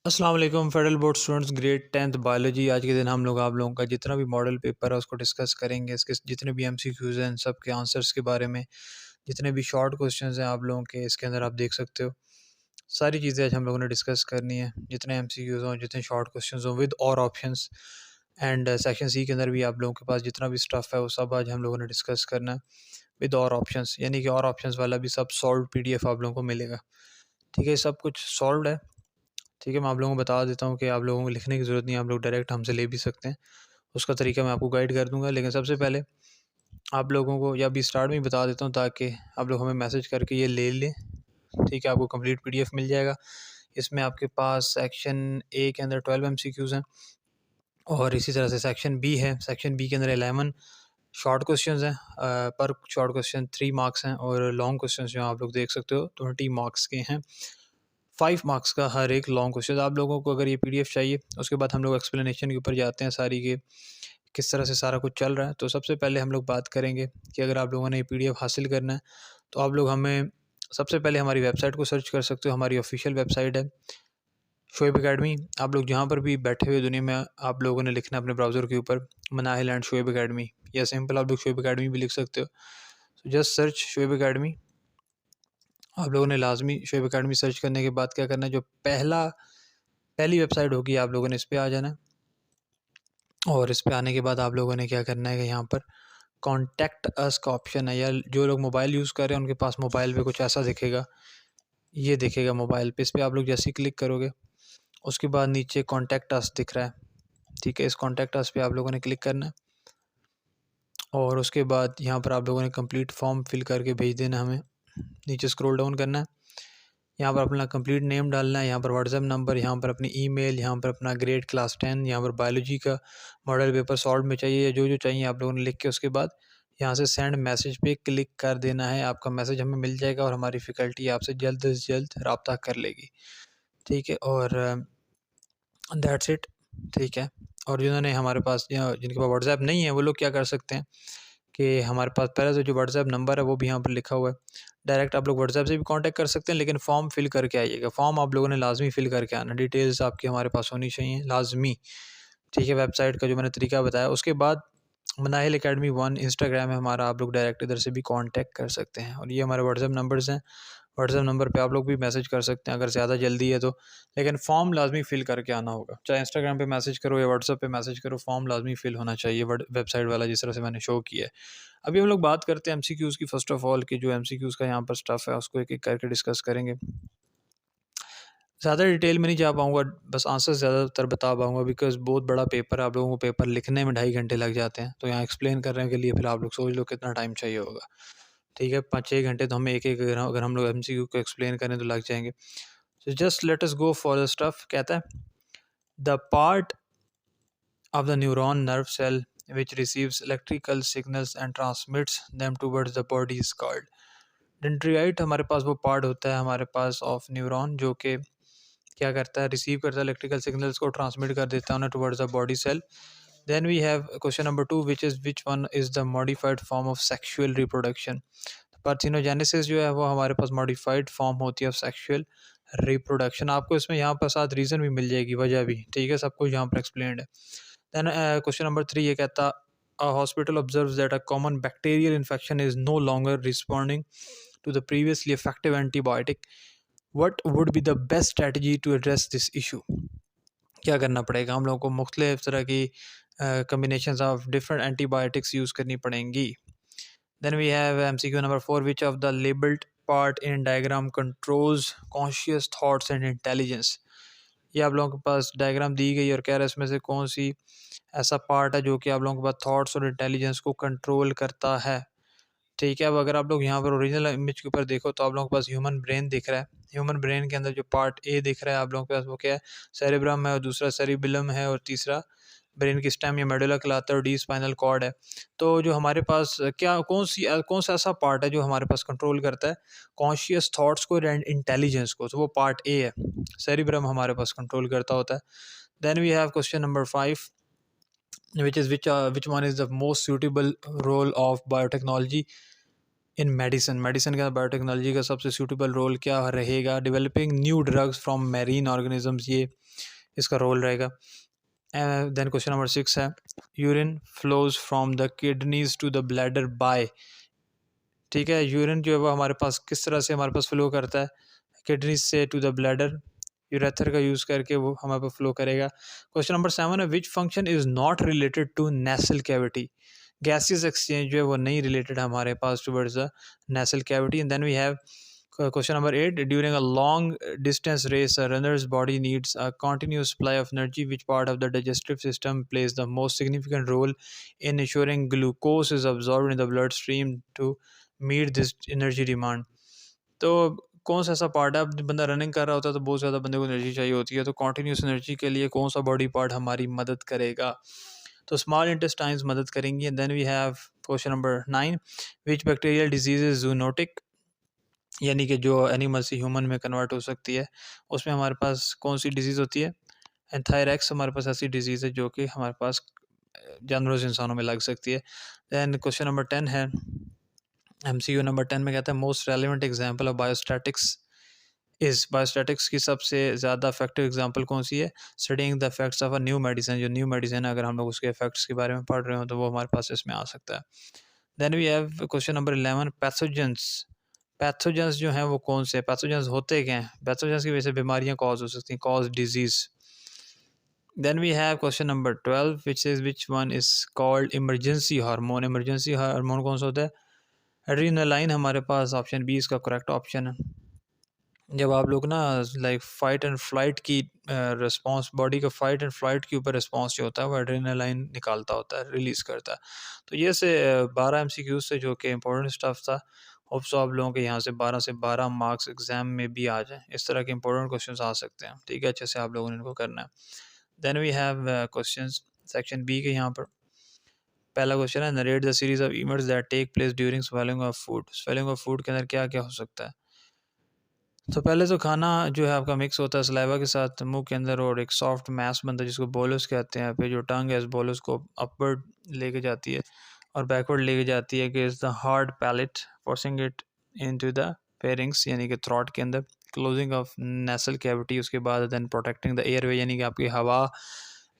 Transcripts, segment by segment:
अस्सलाम वालेकुम federal board students grade 10th biology. आज के दिन हम लोग आप लोगों का जितना भी मॉडल पेपर है उसको डिस्कस करेंगे। इसके जितने भी एमसीक्यूज़ हैं सब के आंसर्स के बारे में, जितने भी शॉर्ट क्वेश्चंस हैं आप लोगों के इसके अंदर आप देख सकते हो। सारी चीज़ें आज हम लोगों ने डिस्कस करनी है, जितने एमसीक्यूज़ हों, जितने शॉर्ट क्वेश्चंस हों विद और ऑप्शंस। एंड सेक्शन सी के अंदर भी आप लोगों के पास जितना भी स्टफ़ है वो सब आज हम लोगों ने डिस्कस करना है विद और ऑप्शंस, यानी कि और ऑप्शंस वाला भी सब सॉल्व पीडीएफ आप लोगों को मिलेगा। ठीक है, सब कुछ सॉल्व्ड है। ठीक है, मैं आप लोगों को बता देता हूँ कि आप लोगों को लिखने की ज़रूरत नहीं है, आप लोग डायरेक्ट हमसे ले भी सकते हैं। उसका तरीका मैं आपको गाइड कर दूँगा, लेकिन सबसे पहले आप लोगों को या अभी स्टार्ट में ही बता देता हूँ ताकि आप लोग हमें मैसेज करके ये ले लें। ठीक है, आपको कंप्लीट पीडीएफ मिल जाएगा। इसमें आपके पास सेक्शन ए के अंदर 12 एमसीक्यूज़ हैं और इसी तरह से सेक्शन बी है। सेक्शन बी के अंदर 11 शॉर्ट क्वेश्चंस हैं। पर शॉर्ट क्वेश्चन 3 मार्क्स हैं और लॉन्ग क्वेश्चंस जो आप लोग देख सकते हो 20 मार्क्स के हैं। 5 मार्क्स का हर एक लॉन्ग क्वेश्चन। आप लोगों को अगर ये पीडीएफ चाहिए, उसके बाद हम लोग एक्सप्लेनेशन के ऊपर जाते हैं सारी के किस तरह से सारा कुछ चल रहा है। तो सबसे पहले हम लोग बात करेंगे कि अगर आप लोगों ने ये पीडीएफ हासिल करना है तो आप लोग हमें सबसे पहले हमारी वेबसाइट को सर्च कर सकते हो। हमारी ऑफिशियल वेबसाइट है शोएब एकेडमी। आप लोग जहाँ पर भी बैठे हुए दुनिया में आप लोगों ने लिखना है अपने ब्राउज़र के ऊपर मनाहिल एंड शोएब एकेडमी, या सिंपल आप लोग शोएब एकेडमी भी लिख सकते हो। तो जस्ट सर्च शोएब एकेडमी। आप लोगों ने लाजमी शोएब एकेडमी सर्च करने के बाद क्या करना है, जो पहली वेबसाइट होगी आप लोगों ने इस पे आ जाना है। और इस पे आने के बाद आप लोगों ने क्या करना है कि यहाँ पर कॉन्टैक्ट अस का ऑप्शन है, या जो लोग मोबाइल यूज़ कर रहे हैं उनके पास मोबाइल पे कुछ ऐसा दिखेगा, ये दिखेगा मोबाइल पे। इस पर आप लोग जैसे ही क्लिक करोगे उसके बाद नीचे कॉन्टैक्ट अस दिख रहा है। ठीक है, इस कॉन्टैक्ट अस पे आप लोगों ने क्लिक करना है और उसके बाद यहाँ पर आप लोगों ने कंप्लीट फॉर्म फिल करके भेज देना हमें। नीचे स्क्रॉल डाउन करना है, यहाँ पर अपना कंप्लीट नेम डालना है, यहाँ पर व्हाट्सएप नंबर, यहाँ पर अपनी ईमेल, यहाँ पर अपना ग्रेड क्लास 10, यहाँ पर बायोलॉजी का मॉडल पेपर सॉल्व में चाहिए या जो चाहिए आप लोगों ने लिख के उसके बाद यहाँ से सेंड मैसेज पे क्लिक कर देना है। आपका मैसेज हमें मिल जाएगा और हमारी फ़ैकल्टी आपसे जल्द से जल्द रब्ता कर लेगी। ठीक है, और दैट्स इट। ठीक है, और जिन्होंने हमारे पास जिनके पास व्हाट्सएप नहीं है वो लोग क्या कर सकते हैं कि हमारे पास पहले से जो व्हाट्सएप नंबर है वो भी यहाँ पर लिखा हुआ है। डायरेक्ट आप लोग व्हाट्सएप से भी कांटेक्ट कर सकते हैं, लेकिन फॉर्म फिल करके आइएगा। फॉर्म आप लोगों ने लाजमी फिल करके आना, डिटेल्स आपकी हमारे पास होनी चाहिए लाजमी। ठीक है, वेबसाइट का जो मैंने तरीका बताया। उसके बाद मनाहिल एकेडमी 1 इंस्टाग्राम है हमारा, आप लोग डायरेक्ट इधर से भी कांटेक्ट कर सकते हैं। और ये हमारे व्हाट्सएप नंबर्स हैं, व्हाट्सएप नंबर पे आप लोग भी मैसेज कर सकते हैं अगर ज़्यादा जल्दी है तो। लेकिन फॉर्म लाजमी फ़िल करके आना होगा, चाहे इंस्टाग्राम पे मैसेज करो या व्हाट्सएप पे मैसेज करो, फॉर्म लाजमी फ़िल होना चाहिए वेबसाइट वाला जिस तरह से मैंने शो किया है। अभी हम लोग बात करते हैं एमसीक्यूज़ की। फ़र्स्ट ऑफ़ ऑल कि जो एमसीक्यूज़ का यहाँ पर स्टफ़ है उसको एक-एक करके डिस्कस करेंगे। ज़्यादा डिटेल में नहीं जा पाऊँगा, बस आंसर ज़्यादातर बता पाऊँगा बिकॉज़ बहुत बड़ा पेपर है। आप लोगों को पेपर लिखने में 2.5 घंटे लग जाते हैं, तो यहाँ एक्सप्लेन करने के लिए फिर आप लोग सोच लो कितना टाइम चाहिए होगा। ठीक है, 5-6 घंटे तो हमें एक-एक अगर हम लोग एमसीक्यू को एक्सप्लेन करें तो लग जाएँगे। So just let us go for the stuff. कहता है the part of the neuron nerve cell which receives electrical signals and transmits them towards the body is called dendrite। हमारे पास वो पार्ट होता है हमारे पास ऑफ न्यूरॉन जो कि क्या करता है, रिसीव करता है इलेक्ट्रिकल सिग्नल्स को, ट्रांसमिट कर देता है उन्हें towards the body cell. Then we have question number 2 which one is the modified form of sexual reproduction. Parthenogenesis जो है वो हमारे पास मॉडिफाइड फॉर्म होती है ऑफ सेक्सुअल रिप्रोडक्शन। आपको इसमें यहाँ पर साथ रीज़न भी मिल जाएगी, वजह भी। ठीक है, सब कुछ यहाँ पर एक्सप्लेंड है। देन क्वेश्चन नंबर 3 ये कहता a hospital observes that a common bacterial infection is no longer responding to the previously effective antibiotic. What would be the best strategy to address this issue? क्या करना पड़ेगा हम लोगों को? मुख्तलिफ तरह की combinations of different antibiotics use करनी पड़ेंगी। Then we have MCQ number 4, which of the labeled part in diagram controls conscious thoughts and intelligence? ये आप लोगों के पास डायग्राम दी गई और कह रहा है इसमें से कौन सी ऐसा पार्ट है जो कि आप लोगों के पास थॉट्स और इंटेलिजेंस को कंट्रोल करता है। ठीक है, अब अगर आप लोग यहाँ पर ओरिजिनल इमेज के ऊपर देखो तो आप लोगों के पास ह्यूमन ब्रेन दिख रहा है। ह्यूमन ब्रेन के अंदर जो पार्ट ए दिख रहा है आप लोगों के पास वो क्या है, सेरेब्रम है, और दूसरा सेरिबिलम है, और तीसरा ब्रेन की स्टेम या मेडुला कहलाता है, और डी स्पाइनल कॉर्ड है। तो जो हमारे पास क्या कौन सा ऐसा पार्ट है जो हमारे पास कंट्रोल करता है कॉन्शियस थॉट्स को एंड इंटेलिजेंस को? तो वो पार्ट ए है, सेरिब्रम हमारे पास कंट्रोल करता होता है। Then we have question number 5, which one is the most suitable role of biotechnology in medicine, medicine के बायोटेक्नोलॉजी का सबसे सूटेबल रोल क्या रहेगा? Developing new drugs from marine organisms, ये इसका रोल रहेगा। देन क्वेश्चन नंबर 6 है, urine flows from the kidneys to the bladder by, ठीक है, यूरिन जो है वो हमारे पास किस तरह से हमारे पास फ्लो करता है? किडनी से टू द ब्लैडर, यूरेथर का यूज़ करके वो हमारे पास फ्लो करेगा। क्वेश्चन नंबर 7 है, which function is not related to nasal cavity? Gaseous exchange जो है वो नहीं रिलेटेड हमारे पास towards the nasal cavity. And then we have question number 8, during a long distance race a runner's body needs a continuous supply of energy. Which part of the digestive system plays the most significant role in ensuring glucose is absorbed in the bloodstream to meet this energy demand? तो कौन सा ऐसा part है, अब बंदा running कर रहा होता है तो बहुत ज़्यादा बंदे को एनर्जी चाहिए होती है, तो कॉन्टीन्यूस एनर्जी के लिए कौन सा बॉडी पार्ट हमारी मदद करेगा? तो स्मॉल इंटेस्टाइन्स मदद करेंगी। And then we have question number 9, which bacterial disease is zoonotic, यानी कि जो एनिमल से ह्यूमन में कन्वर्ट हो सकती है, उसमें हमारे पास कौन सी डिजीज़ होती है? एंथायरेक्स हमारे पास ऐसी डिजीज़ है जो कि हमारे पास जानवरों से इंसानों में लग सकती है। दैन क्वेश्चन नंबर 10 है, MCQ नंबर 10 में कहता है, most relevant example of biostatics is, biostatics की सबसे ज़्यादा इफेक्टिव एग्जांपल कौन सी है? Studying the effects of a new medicine, जो न्यू मेडिसिन है अगर हम लोग उसके इफेक्ट्स के बारे में पढ़ रहे हो तो वो हमारे पास इसमें आ सकता है। Then we have question number 11, pathogens, pathogens जो हैं वो कौन से पैथोजेंस होते क्या हैं? पैथोजेंस की वजह से बीमारियां कॉज हो सकती हैं, cause disease. Then we have question number 12 which is which one is called emergency hormone, emergency hormone कौन सा होता है? एड्रीनालाइन हमारे पास ऑप्शन बी इसका करेक्ट ऑप्शन है। जब आप लोग ना लाइक फाइट एंड फ्लाइट की रिस्पांस, बॉडी का फाइट एंड फ्लाइट के ऊपर रिस्पांस जो होता है वो एड्रेनालाइन निकालता होता है, रिलीज़ करता है। तो ये से 12 MCQ से जो कि इंपॉर्टेंट स्टफ था, होप सो आप लोगों के यहाँ से 12 से 12 मार्क्स एग्जाम में भी आ जाए, इस तरह के इंपॉर्टेंट क्वेश्चंस आ सकते हैं, ठीक है, अच्छे से आप लोगों ने इनको करना है। Then we have questions section B के यहाँ पर। पहला क्वेश्चन है, narrate the series of events that take place during swelling of food. Swelling of food के अंदर क्या क्या हो सकता है? तो पहले तो खाना जो है आपका मिक्स होता है सलाइवा के साथ मुंह के अंदर, और एक सॉफ्ट मैस बनता है जिसको बोलस कहते हैं। फिर जो टंग है इस बोलस को अपवर्ड लेके जाती है और बैकवर्ड लेके जाती है कि is the hard palate, forcing it into the pharynx यानी कि थ्रॉट के अंदर, क्लोजिंग ऑफ नेसल कैविटी, उसके बाद देन प्रोटेक्टिंग द एयरवे यानी कि आपकी हवा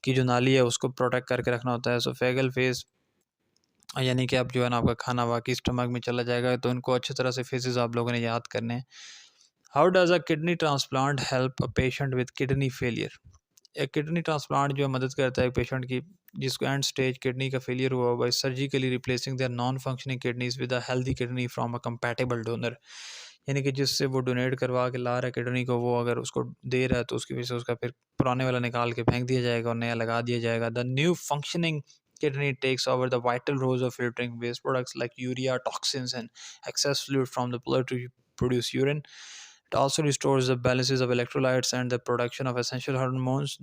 की जो नाली है उसको प्रोटेक्ट करके रखना होता है। सो फेगल फेस यानी कि अब जो है ना आपका खाना वाकई स्टमक में चला जाएगा, तो इनको अच्छी तरह से फेसेस आप लोगों ने याद करने हैं। How does a kidney transplant help a patient with kidney failure? एक किडनी ट्रांसप्लांट जो मदद करता है एक पेशेंट की जिसको एंड स्टेज किडनी का फेलियर हुआ by surgically replacing their non functioning kidneys with a healthy kidney from a compatible donor, यानी कि जिससे वो डोनेट करवा के ला रहा है किडनी को, वो अगर उसको दे रहा है तो उसकी वजह से उसका फिर पुराने वाला निकाल के फेंक दिया जाएगा और नया लगा दिया जाएगा। The new functioning kidney takes over the vital roles of filtering waste products like urea, toxins, and excess fluid from the blood to produce urine. It also restores the balances of electrolytes and the production of essential hormones.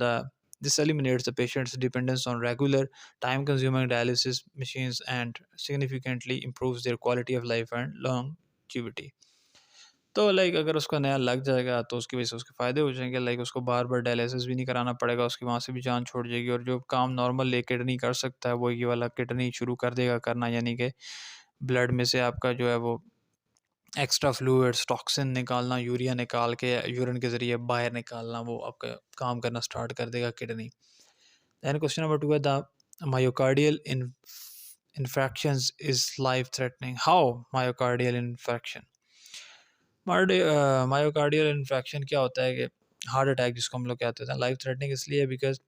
This eliminates the patient's dependence on regular, time-consuming dialysis machines and significantly improves their quality of life and longevity. तो like अगर उसका नया लग जाएगा तो उसकी वजह से उसके फ़ायदे हो जाएंगे, लाइक उसको बार बार डायलिसिस भी नहीं कराना पड़ेगा, उसकी वहाँ से भी जान छोड़ जाएगी, और जो काम नॉर्मल ले किडनी कर सकता है वो ये वाला किडनी शुरू कर देगा करना, यानी कि ब्लड में से आपका जो है वो एक्स्ट्रा फ्लूइड्स, टॉक्सिन निकालना, यूरिया निकाल के यूरिन के ज़रिए बाहर निकालना, वो आपका काम करना स्टार्ट कर देगा किडनी। दैन क्वेश्चन नंबर 2 है, the myocardial infections is life threatening. How myocardial infection, myocardial infection क्या होता है कि हार्ट अटैक जिसको हम लोग कहते हैं, लाइफ थ्रेटनिंग इसलिए बिकॉज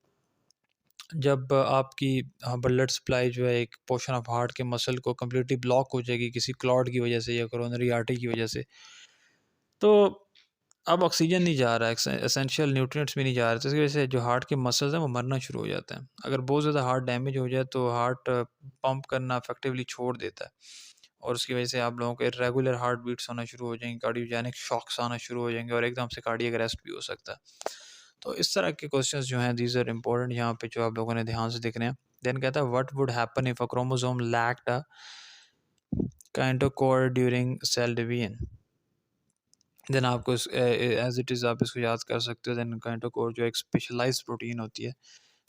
जब आपकी ब्लड सप्लाई जो है एक पोर्शन ऑफ हार्ट के मसल को कम्प्लीटली ब्लॉक हो जाएगी किसी क्लॉट की वजह से या कोरोनरी आर्टरी की वजह से, तो अब ऑक्सीजन नहीं जा रहा है, एसेंशियल न्यूट्रिएंट्स भी नहीं जा रहे, तो इसकी वजह से जो हार्ट के मसल्स हैं वो मरना शुरू हो जाते हैं। अगर बहुत ज़्यादा हार्ट डैमेज हो जाए तो हार्ट पंप करना इफेक्टिवली छोड़ देता है, और उसकी वजह से आप लोगों के रेगुलर हार्ट बीट्स होना शुरू हो जाएंगे, कार्डियोजेनिक शॉक्स आना शुरू हो जाएंगे, और एकदम से कार्डियक अरेस्ट भी हो सकता है। तो इस तरह के क्वेश्चंस जो हैं दीज आर इंपॉर्टेंट यहाँ पे, जो आप लोगों ने ध्यान से देखने हैं। देन कहता है, what would happen if a chromosome lacked a kinetochore during cell division? Then आपको एज इट इज़ आप इसको याद कर सकते हो। देन काइनेटोकोर जो एक स्पेशलाइज्ड प्रोटीन होती है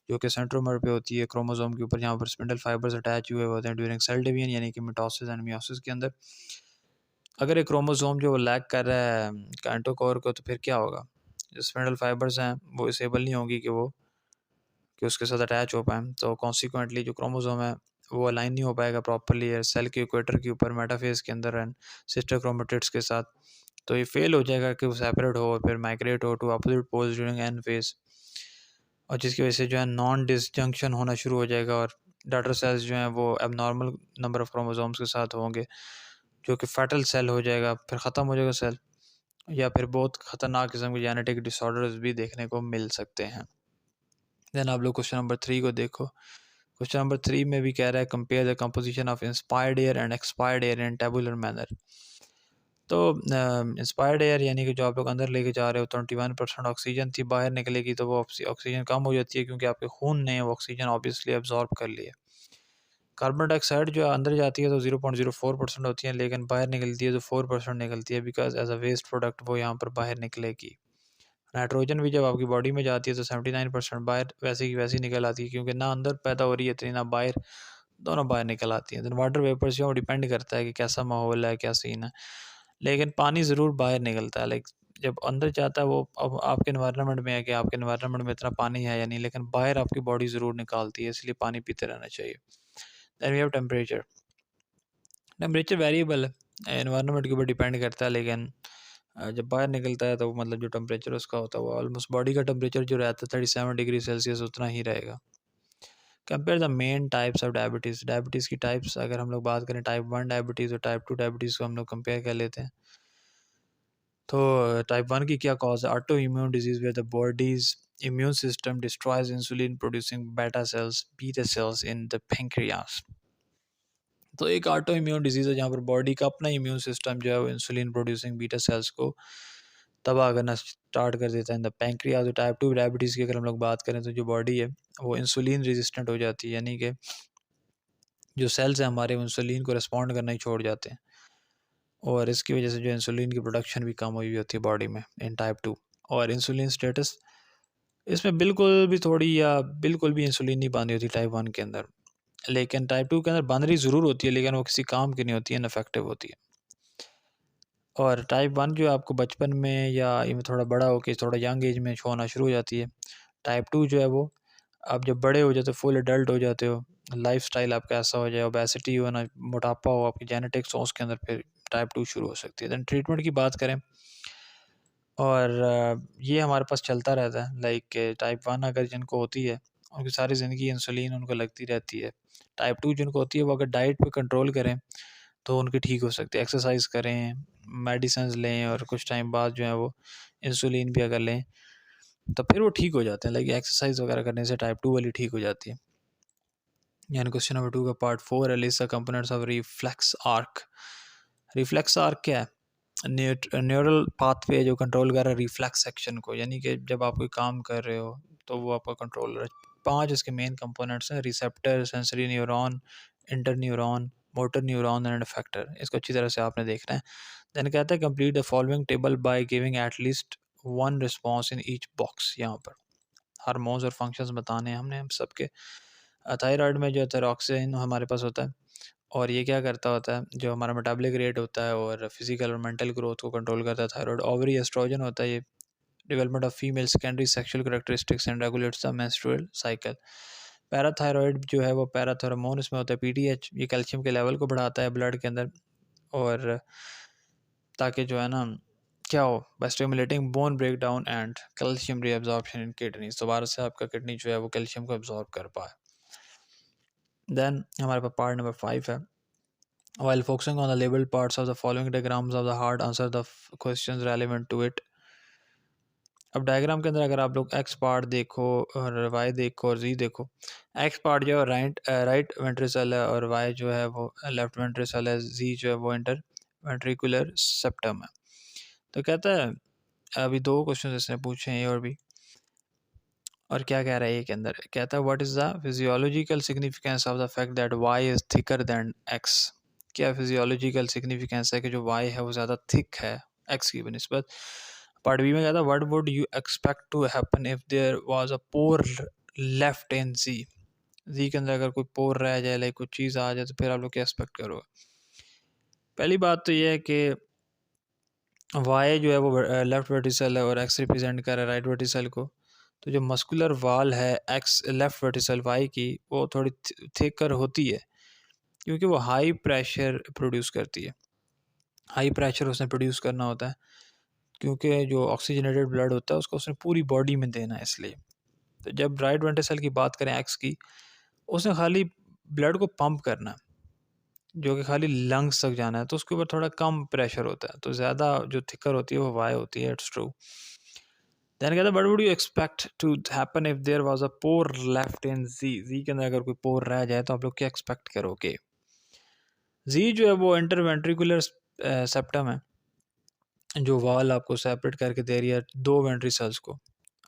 जो कि सेंट्रोमर पे होती है क्रोमोसोम के ऊपर, जहाँ पर स्पिंडल फाइबर्स अटैच हुए होते हैं ड्यूरिंग सेल डिवीजन यानी कि मिटोसिस एंड मियोसिस के अंदर। अगर एक क्रोमोसोम जो लैग कर रहा है कैंटोकोर को, तो फिर क्या होगा? जो स्पिंडल फाइबर्स हैं वो इसेबल नहीं होंगी कि उसके साथ अटैच हो पाएँ, तो कॉन्सिक्वेंटली जो क्रोमोसोम है वो अलाइन नहीं हो पाएगा प्रॉपर्ली सेल के इक्वेटर के ऊपर मेटाफेज के अंदर एंड सिस्टर क्रोमेटिड्स के साथ। तो ये फेल हो जाएगा कि वो सेपरेट हो और फिर माइग्रेट हो to opposite poles during anaphase, और जिसकी वजह से जो है नॉन डिसजंक्शन होना शुरू हो जाएगा और डॉटर सेल्स जो हैं वो एबनॉर्मल नंबर ऑफ क्रोमोसोम्स के साथ होंगे, जो कि फैटल सेल हो जाएगा, फिर ख़त्म हो जाएगा सेल, या फिर बहुत ख़तरनाक किस्म के जेनेटिक डिसऑर्डर्स भी देखने को मिल सकते हैं। देन आप लोग क्वेश्चन नंबर 3 को देखो। क्वेश्चन नंबर 3 में भी कह रहा है compare the composition of inspired air and expired air in tabular manner. तो इंस्पायर्ड एयर यानी कि जो आप लोग अंदर लेके जा रहे हो 21% ऑक्सीजन थी, बाहर निकलेगी तो वो ऑक्सीजन कम हो जाती है क्योंकि आपके खून ने वो ऑक्सीजन ऑब्वियसली एब्जॉर्ब कर लिया। कार्बन डाइऑक्साइड जो अंदर जाती है तो 0.04% होती है, लेकिन बाहर निकलती है तो 4% निकलती है, because as a waste product वो यहाँ पर बाहर निकलेगी। नाइट्रोजन भी जब आपकी बॉडी में जाती है तो 79% बाहर वैसे की वैसी निकल आती है, क्योंकि ना अंदर पैदा हो रही है इतनी ना बाहर, दोनों बाहर निकल आती हैं। देन वाटर वेपर से वो डिपेंड करता है कि कैसा माहौल है, क्या सीन है, लेकिन पानी ज़रूर बाहर निकलता है। लाइक जब अंदर जाता है वो अब आपके इन्वायरमेंट में है कि आपके इन्वायरमेंट में इतना पानी है या नहीं, लेकिन बाहर आपकी बॉडी ज़रूर निकालती है, इसलिए पानी पीते रहना चाहिए। Then we have temperature. Temperature variable है, एनवायरनमेंट के ऊपर डिपेंड करता है, लेकिन जब बाहर निकलता है तो मतलब जो टेम्परेचर उसका होता है वो ऑलमोस्ट बॉडी का टेम्परेचर जो रहता है 37 डिग्री सेल्सियस उतना ही रहेगा। Compare the main types of diabetes. Diabetes की टाइप्स अगर हम लोग बात करें, टाइप 1 डायबिटीज़ और टाइप 2 डायबिटीज़ को हम लोग कंपेयर कर लेते हैं। तो टाइप 1 की क्या कॉज है? Auto immune disease where the body's immune system destroys insulin producing beta cells in the pancreas. तो एक ऑटो इम्यून डिजीज़ है जहाँ पर बॉडी का अपना इम्यून सिस्टम जो है वो इंसुलिन प्रोड्यूसिंग बीटा सेल्स को तबाह करना स्टार्ट कर देता है इन द पैंक्रियाज। और टाइप 2 डायबिटीज़ की अगर हम लोग बात करें तो जो बॉडी है वो इंसुलिन रेजिस्टेंट हो जाती है, यानी कि जो सेल्स हैं हमारे इंसुलिन को रिस्पॉन्ड करना ही छोड़ जाते हैं, और इसकी वजह से जो इंसुलिन की प्रोडक्शन भी कम हुई होती है बॉडी में इन टाइप 2। और इंसुलिन स्टेटस इसमें बिल्कुल भी थोड़ी या बिल्कुल भी इंसुलिन नहीं बंधी होती टाइप 1 के अंदर, लेकिन टाइप 2 के अंदर बंद रही ज़रूर होती है, लेकिन वो किसी काम की नहीं होती है, इनफेक्टिव होती है। और टाइप 1 जो है आपको बचपन में या इवन थोड़ा बड़ा होके थोड़ा यंग एज में होना शुरू हो जाती है। टाइप 2 जो है वो आप जब बड़े हो जाते हो, फुल एडल्ट हो जाते हो, लाइफ़स्टाइल आपका ऐसा हो जाए, ओबेसिटी हो ना, मोटापा हो, आपकी जेनेटिक्स हो, उसके अंदर फिर टाइप 2 शुरू हो सकती है। देन ट्रीटमेंट की बात करें, और ये हमारे पास चलता रहता है। लाइक टाइप 1 अगर जिनको होती है उनकी सारी ज़िंदगी इंसुलिन उनको लगती रहती है। टाइप 2 जिनको होती है वो अगर डाइट पे कंट्रोल करें तो उनकी ठीक हो सकती है। एक्सरसाइज करें, मेडिसिन्स लें, और कुछ टाइम बाद जो है वो इंसुलिन भी अगर लें तो फिर वो ठीक हो जाते हैं। लाइक एक्सरसाइज वगैरह करने से टाइप 2 वाली ठीक हो जाती है। यानी क्वेश्चन नंबर 2 का पार्ट 4 है, list the components of reflex arc. Reflex arc क्या है? न्यूरल पाथवे जो कंट्रोल कर रहा है रिफ्लेक्स एक्शन को, यानी कि जब आप कोई काम कर रहे हो तो वो आपका कंट्रोल है। 5 इसके मेन कंपोनेंट्स हैं: receptor, sensory neuron, inter neuron, motor neuron and effector. इसको अच्छी तरह से आपने देखना है। देन कहता है complete the following table by giving at least one response in each box. यहाँ पर हार्मोन्स और फंक्शंस बताने हैं हमने हम सबके। थायराइड में जो है थायरॉक्सिन हमारे पास होता है, और ये क्या करता होता है, जो हमारा मेटाबॉलिक रेट होता है और फिजिकल और मेंटल ग्रोथ को कंट्रोल करता है। थायराइड ओवरी एस्ट्रोजन होता है, ये development of female secondary sexual characteristics and regulates the menstrual cycle. Parathyroid जो है वो पैराथायरोमोन इसमें होता है, पीटीएच, ये कैल्शियम के लेवल को बढ़ाता है ब्लड के अंदर, और ताकि जो है ना क्या हो, by stimulating bone break down and calcium reabsorption in kidneys, दोबारा से आपका किडनी जो है वो कैल्शियम को एब्जॉर्ब कर पाए। देन हमारे पास पार्ट नंबर 5 है, while focusing on the labeled parts of the following diagrams of the heart, answer the questions relevant to it। अब डायग्राम के अंदर अगर आप लोग एक्स पार्ट देखो और वाई देखो और जी देखो, एक्स पार्ट जो है राइट वेंट्रिकल है और वाई जो है वो लेफ्ट वेंट्रिकल है, जी जो है वो इंटर वेंट्रिकुलर सेप्टम है। तो कहता है, अभी 2 क्वेश्चन इसने पूछे हैं, ये और भी, और क्या कह रहा है ये के अंदर, कहता है what is the physiological significance of the fact that Y is thicker than X. क्या फिजियोलॉजिकल सिग्निफिकेंस है कि जो वाई है वो ज़्यादा थिक है एक्स की बनिस्बत। पार्ट बी में कहता है what would you expect to happen if there was a pore left in G के अंदर अगर कोई पोर रह जाए, लाइक कुछ चीज़ आ जाए, तो फिर आप लोग क्या एक्सपेक्ट करोगे। पहली बात तो ये है कि वाई जो है वो लेफ़्ट वर्टिसल है और एक्स रिप्रेजेंट कर रहा है राइट वर्टिसल को। तो जो मस्कुलर वाल है एक्स लेफ़्ट वर्टिसल वाई की, वो थोड़ी थिकर होती है क्योंकि वो हाई प्रेशर प्रोड्यूस करती है। हाई प्रेशर उसने प्रोड्यूस करना होता है क्योंकि जो ऑक्सीजनेटेड ब्लड होता है उसको उसने पूरी बॉडी में देना है इसलिए। तो जब राइट वेंट्रिकल की बात करें एक्स की, उसने खाली ब्लड को पंप करना है, जो कि खाली लंग्स तक जाना है, तो उसके ऊपर थोड़ा कम प्रेशर होता है, तो ज़्यादा जो थिकर होती है वो वाई होती है। It's true. देन कहता है what would you expect to happen if there was a pore left in G. G के अंदर अगर कोई पोर रह जाए तो आप लोग क्या एक्सपेक्ट करोगे। जी जो है वो इंटरवेंट्रिकुलर सेप्टम है, जो वॉल आपको सेपरेट करके दे रही है दो वेंट्रिकल्स को।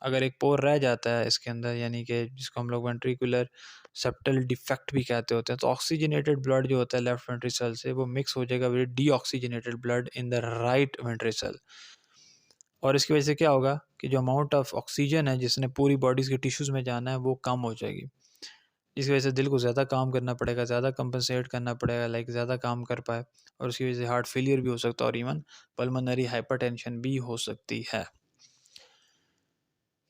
अगर एक पोर रह जाता है इसके अंदर, यानी कि जिसको हम लोग वेंट्रिकुलर सेप्टल डिफेक्ट भी कहते होते हैं, तो ऑक्सीजनेटेड ब्लड जो होता है लेफ्ट वेंट्रिकल से वो मिक्स हो जाएगा with deoxygenated blood in the right ventricle. और इसकी वजह से क्या होगा कि जो अमाउंट ऑफ ऑक्सीजन है जिसने पूरी बॉडीज़ के टिश्यूज़ में जाना है वो कम हो जाएगी। इसकी वजह से दिल को ज़्यादा काम करना पड़ेगा, ज़्यादा कंपनसेट करना पड़ेगा, लाइक ज़्यादा काम कर पाए, और उसकी वजह से हार्ट फेलियर भी हो सकता है और इवन पल्मोनरी हाइपरटेंशन भी हो सकती है।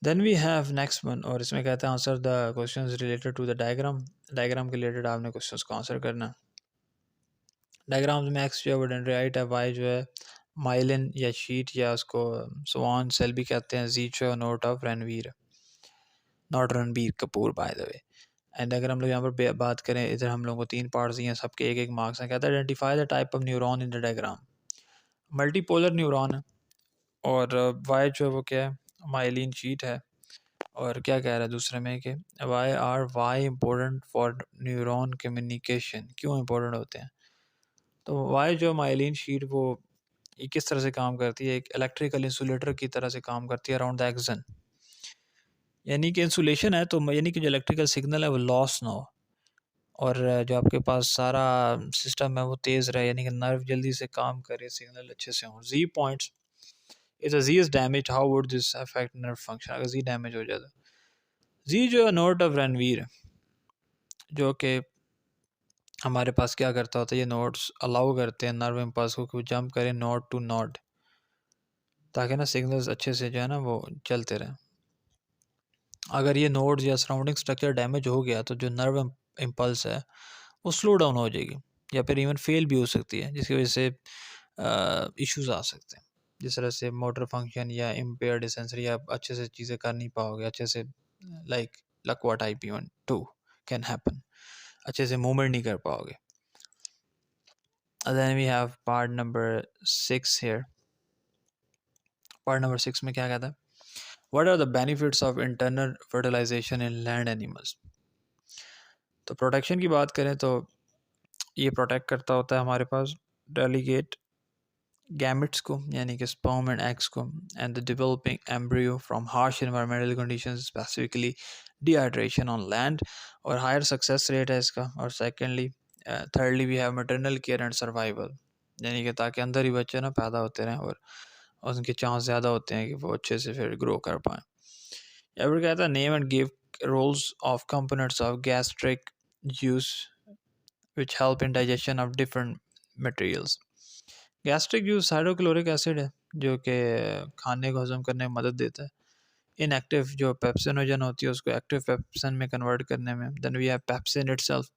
Then we have next one, और इसमें कहते हैं answer the questions related to the diagram. Diagram के रिलेटेड आपने क्वेश्चंस को आंसर करना। डायग्राम्स में एक्स जो है वो डेंड्राइट है, वाई जो है माइलिन या शीट या उसको स्वान सेल भी कहते हैं, जी जो है note of Ranveer, not Ranbir Kapoor by the way. And अगर हम लोग यहाँ पर बात करें, इधर हम लोगों को 3 पार्ट्स दिए हैं, सबके एक एक मार्क्स हैं। कहता है identify the type of neuron in the diagram. Multipolar neuron है, और वाई जो है वो क्या है, माइलिन शीट है। और क्या कह रहा है दूसरे में कि why important for neuron communication, क्यों इम्पोर्टेंट होते हैं। तो वाई जो माइलिन शीट वो ये किस तरह से काम करती है, एक इलेक्ट्रिकल इंसुलेटर की तरह से काम करती है अराउंड द एक्सन। यानी कि इंसुलेशन है तो यानी कि जो इलेक्ट्रिकल सिग्नल है वो लॉस ना हो, और जो आपके पास सारा सिस्टम है वो तेज़ रहे, यानी कि नर्व जल्दी से काम करे, सिग्नल अच्छे से हों। G points, if G is damage how would this affect nerve function. अगर जी डैमेज हो जाता, जी जो है नोट ऑफ रणवीर, जो कि हमारे पास क्या करता होता है, ये नोट्स अलाउ करते हैं नर्व इम्पल्स को कि वो जंप करें नोड टू नोड, ताकि ना सिग्नल्स अच्छे से जो है ना वो चलते रहें। अगर ये नोड्स या सराउंडिंग स्ट्रक्चर डैमेज हो गया तो जो नर्व इम्पल्स है वो स्लो डाउन हो जाएगी, या फिर इवन फेल भी हो सकती है, जिसकी वजह से इश्यूज आ सकते हैं, जिस तरह से मोटर फंक्शन या इम्पेयर्ड सेंसरी, आप अच्छे से चीज़ें कर नहीं पाओगे अच्छे से, लाइक लकवा type even to can happen, अच्छे से मूवमेंट नहीं कर पाओगे। Then we have part number 6 here. Part number 6 में क्या कहता है, what are the benefits of internal fertilization in land animals. तो प्रोटेक्शन की बात करें तो ये प्रोटेक्ट करता होता है हमारे पास डेलीगेट गैमेट्स को, यानी कि स्पर्म एंड एग्स को, and the developing embryo from harsh environmental conditions, specifically dehydration on land, और हायर सक्सेस रेट है इसका। और secondly thirdly we have maternal care and survival, यानी कि ताकि अंदर ही बच्चे ना पैदा होते रहें और उनके चांस ज़्यादा होते हैं कि वो अच्छे से फिर ग्रो कर पाएँ। या फिर कहता है name and give roles of components of gastric juice which help in digestion of different materials. Gastric juice hydrochloric acid है, जो कि खाने को हजम करने में मदद देता है। इनएक्टिव जो पेप्सिनोजन होती है उसको एक्टिव पेप्सिन में कन्वर्ट करने में। Then we have pepsin itself,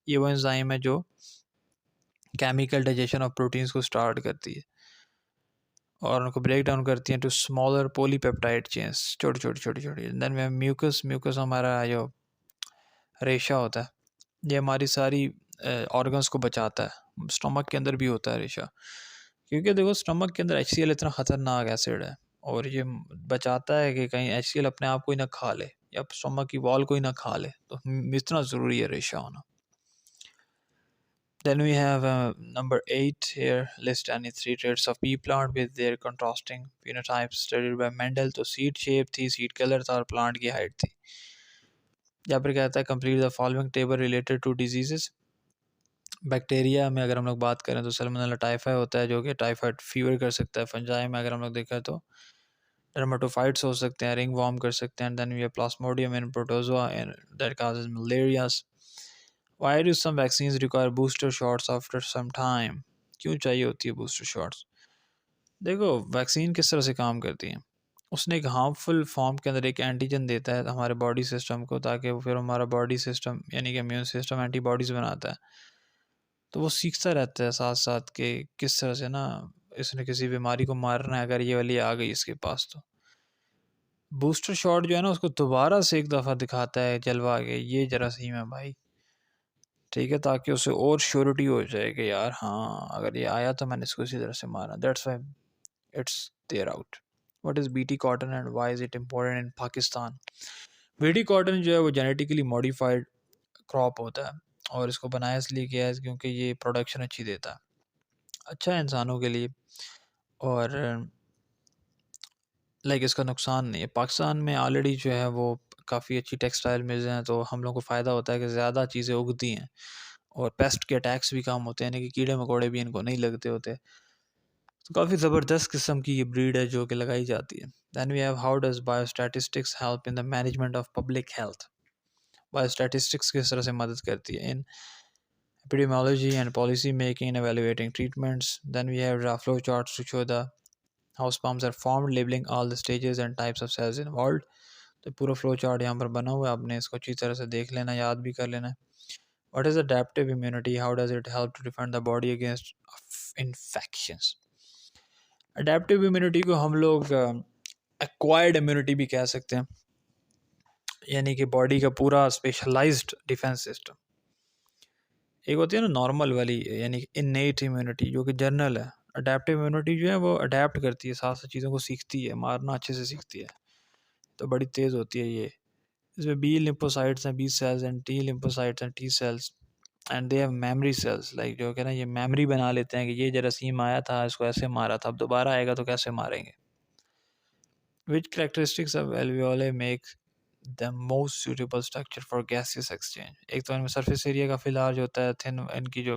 ये वो एंजाइम है जो केमिकल डाइजेशन ऑफ प्रोटीन्स को स्टार्ट करती है और उनको ब्रेक डाउन करती हैं टू स्मॉलर पॉलीपेप्टाइड चेन्स, छोटी छोटी छोटी छोटी। Then we have mucus, mucus हमारा जो रेशा होता है, ये हमारी सारी ऑर्गन्स को बचाता है। स्टमक के अंदर भी होता है रेशा, क्योंकि देखो स्टमक के अंदर HCl इतना ख़तरनाक एसिड है, और ये बचाता है कि कहीं HCl अपने आप को ही ना खा ले या स्टमक की वॉल को ही ना खा ले, तो इतना ज़रूरी है रेशा होना। Then we have number 8 here, list any 3 traits of pea plant with their contrasting phenotypes studied by Mendel। तो सीड शेप थी, सीड कलर था, और प्लांट की हाइट थी। या फिर कहता है complete the following table related to diseases. Bacteria में अगर हम लोग बात करें तो सल्मोनेला टाइफाई होता है, जो कि टाइफाइड फीवर कर सकता है। फंजाई में अगर हम लोग देखा तो डर्माटोफाइट्स हो सकते हैं, रिंग वॉर्म कर सकते हैं। Then we have plasmodium in protozoa and that causes malaria। Why do some vaccines require booster shots after some time? क्यों चाहिए होती है बूस्टर शॉट्स? देखो, वैक्सीन किस तरह से काम करती है। उसने एक हार्मफुल फॉर्म के अंदर एक एंटीजन देता है हमारे बॉडी सिस्टम को, ताकि वो फिर हमारा बॉडी सिस्टम यानी कि इम्यून सिस्टम एंटीबॉडीज़ बनाता है। तो वो सीखता रहता है साथ साथ कि किस तरह से ना इसने किसी बीमारी को मारना है अगर ये वाली आ गई इसके पास। तो बूस्टर शॉट जो है ना उसको दोबारा से एक दफ़ा दिखाता है जलवा के, ये जरासीम है भाई, ठीक है, ताकि उसे और श्योरिटी हो जाए कि यार हाँ अगर ये आया तो मैंने इसको इसी तरह से मारा। That's why it's there out. What is BT cotton and why is it important in Pakistan? BT cotton जो है वो जेनेटिकली मॉडिफाइड क्रॉप होता है, और इसको बनाया इसलिए गया है क्योंकि ये प्रोडक्शन अच्छी देता है, अच्छा है इंसानों के लिए, और लाइक इसका नुकसान नहीं है। पाकिस्तान में ऑलरेडी जो है वो काफ़ी अच्छी टेक्सटाइल मिल्स हैं, तो हम लोग को फ़ायदा होता है कि ज़्यादा चीज़ें उगती हैं, और पेस्ट के अटैक्स भी कम होते हैं, यानी कि कीड़े मकोड़े भी इनको नहीं लगते होते। तो काफ़ी ज़बरदस्त किस्म की ये ब्रीड है जो कि लगाई जाती है। Then we have how does biostatistics help in the management of public health? Biostatistics किस तरह से मदद करती है इन epidemiology and policy making and evaluating treatments? Then we have flow charts to show the how sperms are formed, labeling all the stages and types of cells involved. तो पूरा flow chart यहाँ पर बना हुआ है, आपने इसको अच्छी तरह से देख लेना, याद भी कर लेना है। What is adaptive immunity? How does it help to defend the body against infections? Adaptive immunity को हम लोग acquired immunity भी कह सकते हैं, यानी कि बॉडी का पूरा स्पेशलाइज्ड डिफेंस सिस्टम। एक होती है ना नॉर्मल वाली, यानी इन्नेट इम्यूनिटी जो कि जनरल है। अडेप्टिव इम्यूनिटी जो है वो अडेप्ट करती है, साथ साथ चीज़ों को सीखती है, मारना अच्छे से सीखती है, तो बड़ी तेज़ होती है ये। इसमें बी लिम्फोसाइट्स हैं, B cells and T lymphocytes and T cells, and they have memory cells, like जो कि ना ये मेमोरी बना लेते हैं कि ये जरासीम आया था, इसको ऐसे मारा था, अब दोबारा आएगा तो कैसे मारेंगे। Which characteristics of alveoli make the most suitable structure for gaseous exchange? एक तो इनमें सरफेस एरिया काफ़ी लार्ज होता है, थिन इनकी जो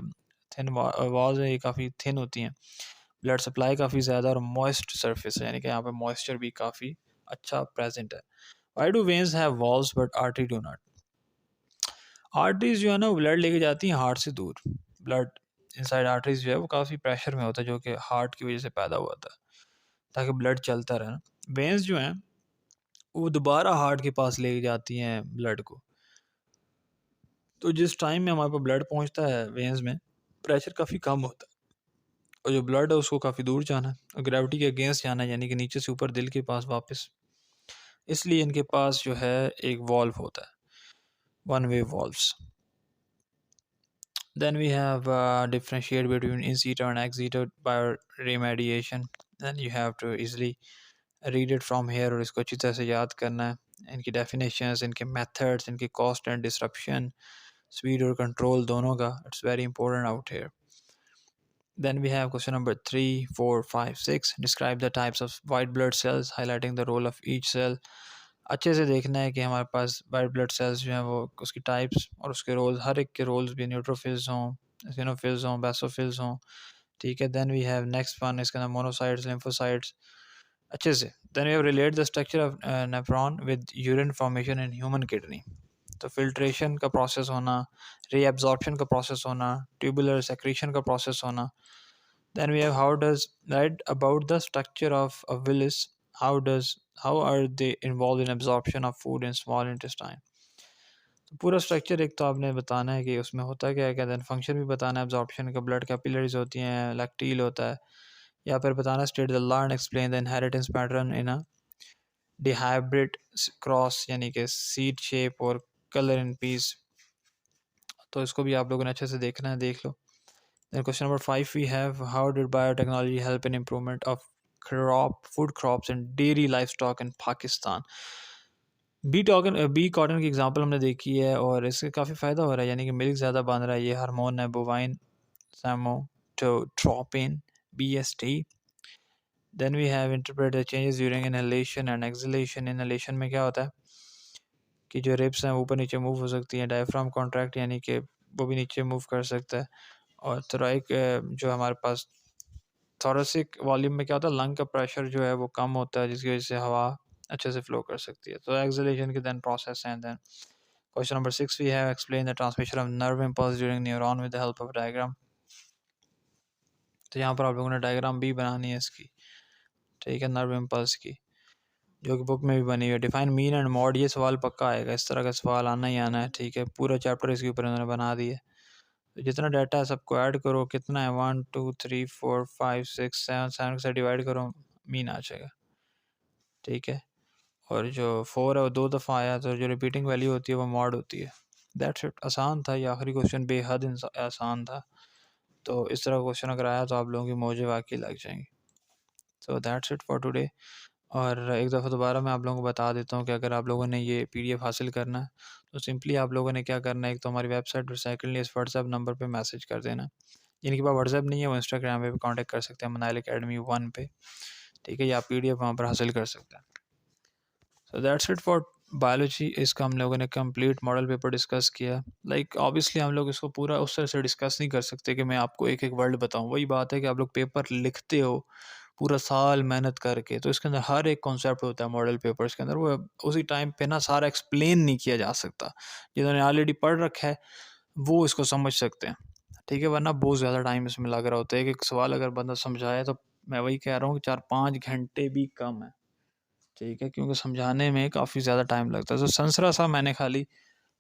थिन वॉल्स है ये काफ़ी थिन होती हैं, ब्लड सप्लाई काफ़ी ज़्यादा, और मॉइस्ट सरफेस है, यानी कि यहाँ पे मॉइस्चर भी काफ़ी अच्छा प्रेजेंट है। Why do veins have walls but artery do not? Arteries जो है ना वो ब्लड लेके जाती हैं हार्ट से दूर। ब्लड इनसाइड आर्टरीज जो है वो काफ़ी प्रेशर में होता है, जो कि हार्ट की वजह से पैदा हुआ था, ताकि ब्लड चलता रहे ना। वेन्स जो हैं वो दोबारा हार्ट के पास लेके जाती हैं ब्लड को। तो जिस टाइम में हमारे पास ब्लड पहुंचता है वेन्स में, प्रेशर काफ़ी कम होता है, और जो ब्लड है उसको काफ़ी दूर जाना है, और ग्रेविटी के अगेंस्ट जाना है, यानी कि नीचे से ऊपर दिल के पास वापस। इसलिए इनके पास जो है एक वॉल्व होता है, one way valves. Then we have differentiate between in situ and ex situ bioremediation. Then you have to easily read it from here, और इसको अच्छी तरह से याद करना है। इनकी definitions, इनके methods, इनकी cost and disruption, speed और control दोनों का, it's very important out here. Then we have question number 3, 4, 5, 6. Describe the types of white blood cells, highlighting the role of each cell. अच्छे से देखना है कि हमारे पास वाइट ब्लड सेल्स जो हैं वो उसकी टाइप्स और उसके रोल्स, हर एक के रोल्स भी, न्यूट्रोफिल्स हों, इसिनोफिल्स हों, बेसोफिल्स हों, ठीक है। Then we have next one, इसके अंदर मोनोसाइट्स, लिम्फोसाइट्स, अच्छे से। Then we have relate the structure of nephron with urine formation in human kidney, तो फिल्ट्रेशन का प्रोसेस होना, रीअब्जॉर्प्शन का प्रोसेस होना, ट्यूबुलर सेक्रेशन का प्रोसेस होना। Then we have how does right about the structure of a villus. How are they involved in absorption of food in small intestine? तो पूरा structure एक तो आपने बताना है कि उसमें होता क्या है, क्या देन फंक्शन भी बताना है एब्जॉर्प्शन का। ब्लड कैपिलरीज होती हैं, लैक्टील होता है, या फिर बताना state the law and explain the inheritance pattern in a dihybrid cross, यानी कि सीड शेप और कलर इन पीस। तो इसको भी आप लोगों ने अच्छे से देखना है, देख लो। Then question number 5 we have how did biotechnology help in improvement of food crops and dairy livestock in Pakistan? B cotton की एग्जांपल हमने देखी है, और इससे काफ़ी फ़ायदा हो रहा है, यानी कि मिल्क ज़्यादा बन रहा है। ये हार्मोन है bovine somatotropin BST। Then we have interpret the changes during inhalation and exhalation. Inhalation में क्या होता है कि जो रिब्स हैं ऊपर नीचे मूव हो सकती हैं, डायफ्राम कॉन्ट्रैक्ट यानी कि वो भी नीचे मूव कर सकता है, और थोराइक जो हमारे पास थोरेसिक वॉल्यूम में क्या होता है, लंग का प्रेशर जो है वो कम होता है, जिसकी वजह से हवा अच्छे से फ्लो कर सकती है। तो एक्सहेलेशन के देन प्रोसेस हैं। Then question number 6 we have explain the transmission of nerve impulse during neuron with the help of diagram. तो यहाँ पर आप लोगों ने डायग्राम भी बनानी है इसकी, ठीक है, नर्व इम्पल्स की, जो कि बुक में भी बनी हुई है। डिफाइन मीन एंड मॉड, ये सवाल पक्का आएगा, इस तरह का सवाल आना ही आना है, ठीक है। पूरा चैप्टर इसके ऊपर उन्होंने बना दिया। तो जितना डाटा है सबको ऐड करो, कितना है 1 2 3 4 5 6 7 7 से डिवाइड करो, मीन आ जाएगा, ठीक है। और जो 4 है वो 2 दफ़ा आया, तो जो रिपीटिंग वैल्यू होती है वो मॉड होती है। That's it. आसान था ये आखिरी क्वेश्चन, बेहद आसान था। तो इस तरह क्वेश्चन अगर आया तो आप लोगों की मौजें वाकई लग जाएंगी। So that's it for today. और एक दफ़ा दोबारा मैं आप लोगों को बता देता हूँ कि अगर आप लोगों ने ये पीडीएफ हासिल करना है तो सिंपली आप लोगों ने क्या करना है, एक तो हमारी वेबसाइट पर, सेकेंडली इस व्हाट्सएप नंबर पे मैसेज कर देना। जिनके पास व्हाट्सएप नहीं है वो इंस्टाग्राम पे भी कांटेक्ट कर सकते हैं, मनाइल एकेडमी 1 पे, ठीक है, या पीडीएफ वहाँ पर हासिल कर सकते हैं। So that's it for biology. इसका हम लोगों ने कंप्लीट मॉडल पेपर डिस्कस किया। लाइक ऑब्वियसली हम लोग इसको पूरा उस तरह से डिस्कस नहीं कर सकते कि मैं आपको एक एक वर्ड बताऊं। वही बात है कि आप लोग पेपर लिखते हो पूरा साल मेहनत करके, तो इसके अंदर हर एक कॉन्सेप्ट होता है मॉडल पेपर्स के अंदर, वो उसी टाइम पे ना सारा एक्सप्लेन नहीं किया जा सकता। जिन्होंने ऑलरेडी पढ़ रखा है वो इसको समझ सकते हैं, ठीक है, वरना बहुत ज़्यादा टाइम इसमें लग रहा होता है। एक सवाल अगर बंदा समझाए तो मैं वही कह रहा हूँ कि 4-5 घंटे भी कम है, ठीक है, क्योंकि समझाने में काफ़ी ज़्यादा टाइम लगता है। तो संसरा सा मैंने खाली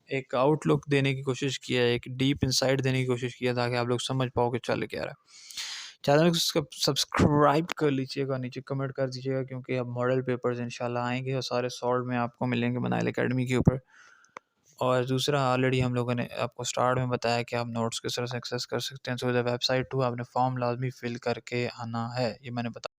एक आउटलुक देने की कोशिश किया है, एक डीप इंसाइट देने की कोशिश किया ताकि आप लोग समझ पाओ कि चल क्या रहा है। चैनल को सब्सक्राइब कर लीजिएगा, नीचे कमेंट कर दीजिएगा, क्योंकि अब मॉडल पेपर्स इंशाल्लाह आएंगे और सारे सॉल्व में आपको मिलेंगे मनाइल एकेडमी के ऊपर। और दूसरा, ऑलरेडी हम लोगों ने आपको स्टार्ट में बताया कि आप नोट्स किस तरह से एक्सेस कर सकते हैं। सो द वेबसाइट टू आपने फॉर्म लाजमी फिल करके आना है, ये मैंने बताया।